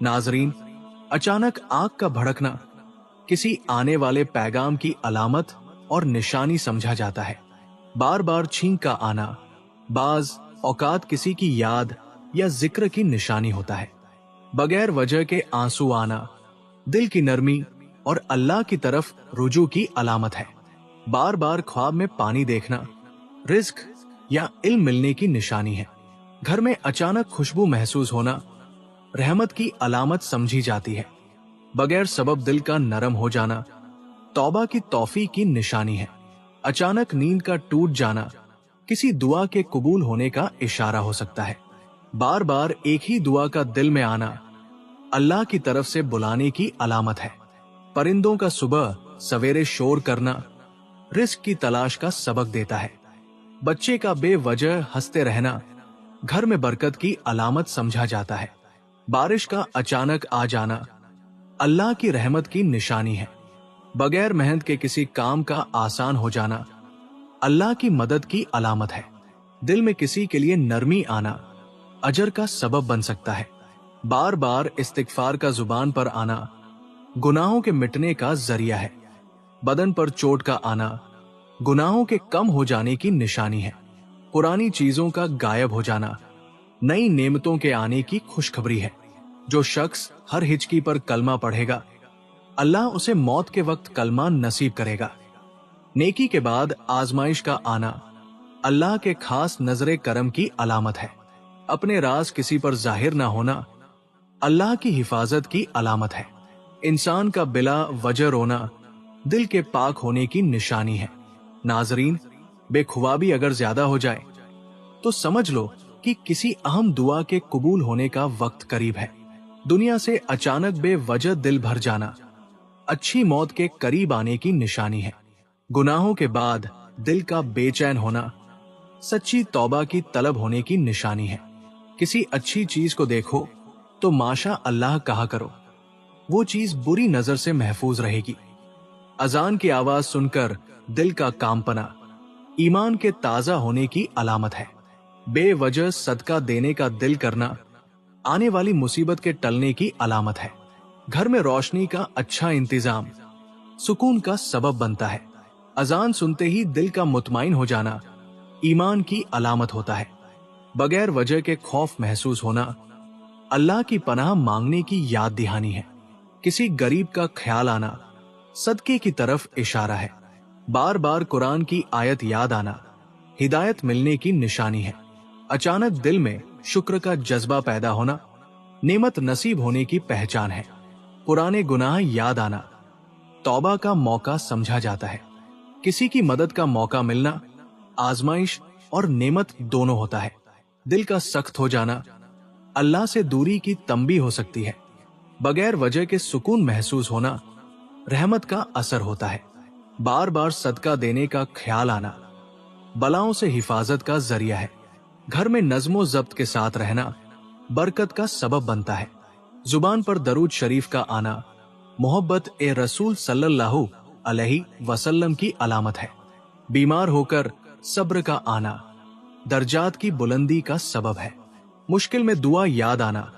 नाजरीन, अचानक आग का भड़कना किसी आने वाले पैगाम की अलामत और निशानी समझा जाता है। बार बार छींक का आना बाज औकात किसी की याद या जिक्र की निशानी होता है। बगैर वजह के आंसू आना दिल की नरमी और अल्लाह की तरफ रुजू की अलामत है। बार बार ख्वाब में पानी देखना रिस्क या इल्म मिलने की निशानी है। घर में अचानक खुशबू महसूस होना रहमत की अलामत समझी जाती है। बगैर सबब दिल का नरम हो जाना तौबा की तौफीक की निशानी है। अचानक नींद का टूट जाना किसी दुआ के कबूल होने का इशारा हो सकता है। बार बार एक ही दुआ का दिल में आना अल्लाह की तरफ से बुलाने की अलामत है। परिंदों का सुबह सवेरे शोर करना रिस्क की तलाश का सबक देता है। बच्चे का बेवजह हंसते रहना घर में बरकत की अलामत समझा जाता है। बारिश का अचानक आ जाना अल्लाह की रहमत की निशानी है। बगैर मेहनत के किसी काम का आसान हो जाना अल्लाह की मदद की अलामत है। दिल में किसी के लिए नरमी आना अजर का सबब बन सकता है। बार बार इस्तिगफार का जुबान पर आना गुनाहों के मिटने का जरिया है। बदन पर चोट का आना गुनाहों के कम हो जाने की निशानी है। पुरानी चीजों का गायब हो जाना नई नेमतों के आने की खुशखबरी है। जो शख्स हर हिचकी पर कलमा पढ़ेगा अल्लाह उसे मौत के वक्त कलमा नसीब करेगा। नेकी के बाद आजमाइश का आना अल्लाह के खास नजरे करम की अलामत है। अपने राज किसी पर जाहिर ना होना अल्लाह की हिफाजत की अलामत है। इंसान का बिला वजह रोना दिल के पाक होने की निशानी है। नाजरीन, बेखुवाबी अगर ज्यादा हो जाए तो समझ लो कि किसी अहम दुआ के कबूल होने का वक्त करीब है। दुनिया से अचानक बेवजह दिल भर जाना अच्छी मौत के करीब आने की निशानी है। गुनाहों के बाद दिल का बेचैन होना सच्ची तौबा की तलब होने की निशानी है। किसी अच्छी चीज को देखो तो माशा अल्लाह कहा करो, वो चीज बुरी नजर से महफूज रहेगी। अजान की आवाज सुनकर दिल का कांपना ईमान के ताजा होने की अलामत है। बेवजह सदका देने का दिल करना आने वाली मुसीबत के टलने की अलामत है। घर में रोशनी का अच्छा इंतजाम सुकून का सबब बनता है। अजान सुनते ही दिल का मुतमाइन हो जाना ईमान की अलामत होता है। बगैर वजह के खौफ महसूस होना अल्लाह की पनाह मांगने की याद दहानी है। किसी गरीब का ख्याल आना सदके की तरफ इशारा है। बार बार कुरान की आयत याद आना हिदायत मिलने की निशानी है। अचानक दिल में शुक्र का जज्बा पैदा होना नेमत नसीब होने की पहचान है। पुराने गुनाह याद आना तौबा का मौका समझा जाता है। किसी की मदद का मौका मिलना आजमाइश और नेमत दोनों होता है। दिल का सख्त हो जाना अल्लाह से दूरी की तंबी हो सकती है। बगैर वजह के सुकून महसूस होना रहमत का असर होता है। बार बार सदका देने का ख्याल आना बलाओं से हिफाजत का जरिया है। घर में नज्मो जब्त के साथ रहना बरकत का सबब बनता है। जुबान पर दरूद शरीफ का आना मोहब्बत ए रसूल सल्लल्लाहु अलैहि वसल्लम की अलामत है। बीमार होकर सब्र का आना दर्जात की बुलंदी का सबब है। मुश्किल में दुआ याद आना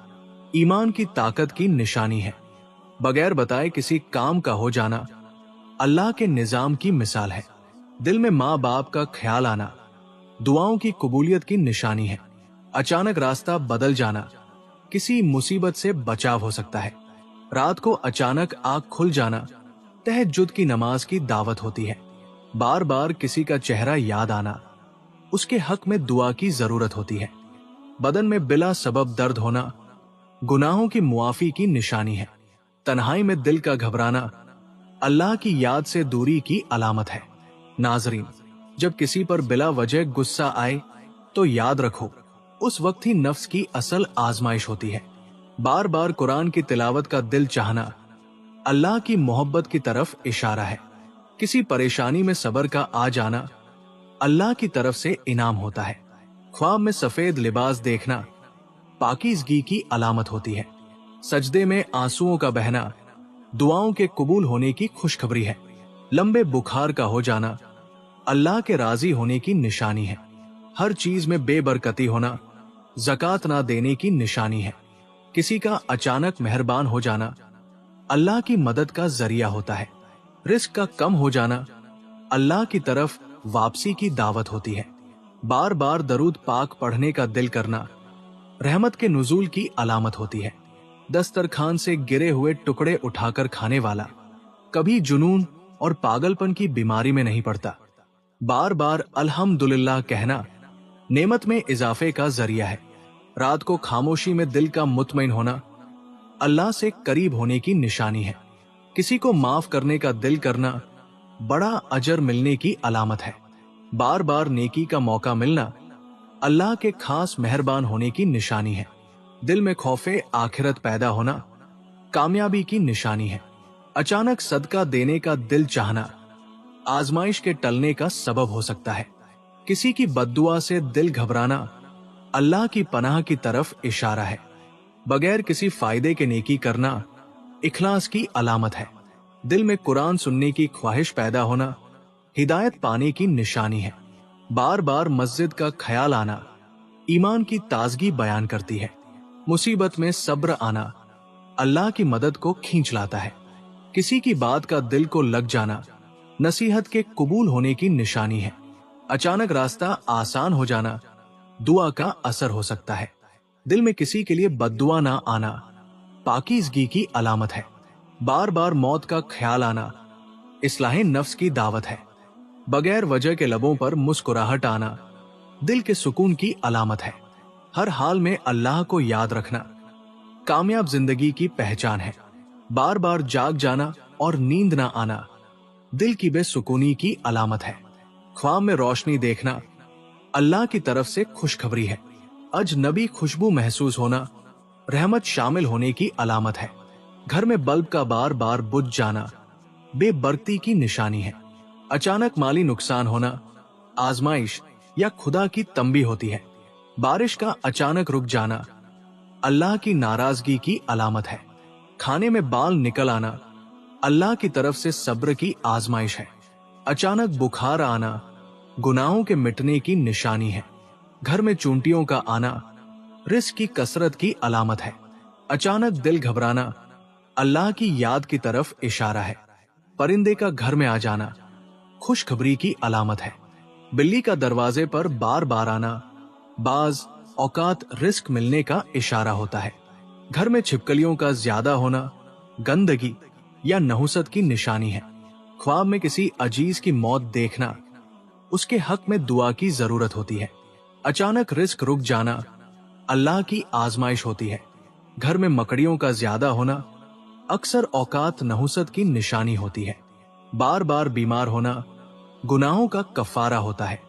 ईमान की ताकत की निशानी है। बगैर बताए किसी काम का हो जाना अल्लाह के निजाम की मिसाल है। दिल में माँ बाप का ख्याल आना दुआओं की कबूलियत की निशानी है। अचानक रास्ता बदल जाना किसी मुसीबत से बचाव हो सकता है। रात को अचानक आँख खुल जाना तहज्जुद की नमाज की दावत होती है। बार बार किसी का चेहरा याद आना उसके हक में दुआ की जरूरत होती है। बदन में बिला सबब दर्द होना गुनाहों की मुआफी की निशानी है। तन्हाई में दिल का घबराना अल्लाह की याद से दूरी की अलामत है। नाजरीन, जब किसी पर बिला वजह गुस्सा आए तो याद रखो उस वक्त ही नफ्स की असल आजमाइश होती है। बार बार कुरान की तिलावत का दिल चाहना अल्लाह की मोहब्बत की तरफ इशारा है। किसी परेशानी में सब्र का आ जाना अल्लाह की तरफ से इनाम होता है। ख्वाब में सफेद लिबास देखना पाकीज़गी की अलामत होती है। सजदे में आंसुओं का बहना दुआओं के कबूल होने की खुशखबरी है। लंबे बुखार का हो जाना अल्लाह के राजी होने की निशानी है। हर चीज में बेबरकती होना ज़कात ना देने की निशानी है। किसी का अचानक मेहरबान हो जाना अल्लाह की मदद का जरिया होता है। रिस्क का कम हो जाना अल्लाह की तरफ वापसी की दावत होती है। बार बार दरूद पाक पढ़ने का दिल करना रहमत के नुज़ूल की अलामत होती है। दस्तरखान से गिरे हुए टुकड़े उठाकर खाने वाला कभी जुनून और पागलपन की बीमारी में नहीं पड़ता। बार बार अल्हम्दुलिल्लाह कहना नेमत में इजाफे का जरिया है। रात को खामोशी में दिल का मुतमईन होना अल्लाह से करीब होने की निशानी है। किसी को माफ करने का दिल करना बड़ा अजर मिलने की अलामत है। बार बार नेकी का मौका मिलना अल्लाह के खास मेहरबान होने की निशानी है। दिल में खौफे आखिरत पैदा होना कामयाबी की निशानी है। अचानक सदका देने का दिल चाहना आजमाइश के टलने का सबब हो सकता है। किसी की बद्दुआ से दिल घबराना अल्लाह की पनाह की तरफ इशारा है। बगैर किसी फायदे के नेकी करना इखलास की अलामत है। दिल में कुरान सुनने की ख्वाहिश पैदा होना हिदायत पाने की निशानी है। बार बार मस्जिद का ख्याल आना ईमान की ताजगी बयान करती है। मुसीबत में सब्र आना अल्लाह की मदद को खींच लाता है। किसी की बात का दिल को लग जाना नसीहत के कबूल होने की निशानी है। अचानक रास्ता आसान हो जाना दुआ का असर हो सकता है। दिल में किसी के लिए बद्दुआ ना आना पाकीज़गी की अलामत है। बार बार मौत का ख्याल आना इस्लाह नफ्स की दावत है। बगैर वजह के लबों पर मुस्कुराहट आना दिल के सुकून की अलामत है। हर हाल में अल्लाह को याद रखना कामयाब जिंदगी की पहचान है। बार बार जाग जाना और नींद ना आना दिल की बेसुकूनी की अलामत है। ख्वाब में रोशनी देखना अल्लाह की तरफ से खुशखबरी है। अजनबी खुशबू महसूस होना रहमत शामिल होने की अलामत है। घर में बल्ब का बार बार बुझ जाना बेबरकती की निशानी है। अचानक माली नुकसान होना आजमाइश या खुदा की तंबी होती है। बारिश का अचानक रुक जाना अल्लाह की नाराजगी की अलामत है। खाने में बाल निकल आना अल्लाह की तरफ से सब्र की आजमाइश है। अचानक बुखार आना गुनाहों के मिटने की निशानी है। घर में चूंटियों का आना रिस्क की कसरत की अलामत है। अचानक दिल घबराना अल्लाह की याद की तरफ इशारा है। परिंदे का घर में आ जाना खुशखबरी की अलामत है। बिल्ली का दरवाजे पर बार बार आना बाज औकात रिस्क मिलने का इशारा होता है। घर में छिपकलियों का ज्यादा होना गंदगी या नहुसत की निशानी है। ख्वाब में किसी अजीज की मौत देखना उसके हक में दुआ की जरूरत होती है। अचानक रिस्क रुक जाना अल्लाह की आजमाइश होती है। घर में मकड़ियों का ज्यादा होना अक्सर औकात नहुसत की निशानी होती है। बार बार बीमार होना गुनाहों का कफारा होता है।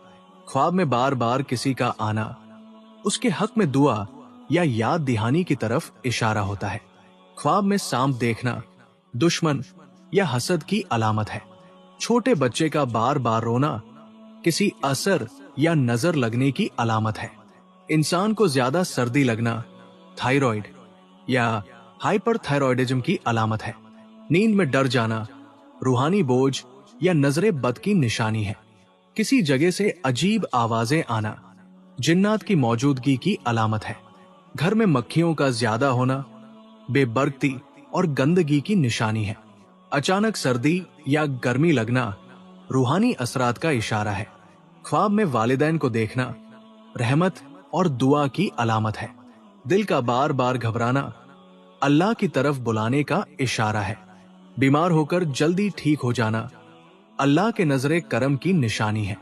ख्वाब में बार बार किसी का आना उसके हक में दुआ या याद दहानी की तरफ इशारा होता है। ख्वाब में सांप देखना दुश्मन या हसद की अलामत है। छोटे बच्चे का बार बार रोना किसी असर या नजर लगने की अलामत है। इंसान को ज्यादा सर्दी लगना थायराइड या हाइपरथायरॉयडिज्म की अलामत है। नींद में डर जाना रूहानी बोझ या नजरे बद की निशानी है। किसी जगह से अजीब आवाजें आना जिन्नात की मौजूदगी की अलामत है। घर में मक्खियों का ज्यादा होना बेबरकती और गंदगी की निशानी है। अचानक सर्दी या गर्मी लगना रूहानी असरात का इशारा है। ख्वाब में वालिदैन को देखना रहमत और दुआ की अलामत है। दिल का बार बार घबराना अल्लाह की तरफ बुलाने का इशारा है। बीमार होकर जल्दी ठीक हो जाना अल्लाह के नजरे करम की निशानी है।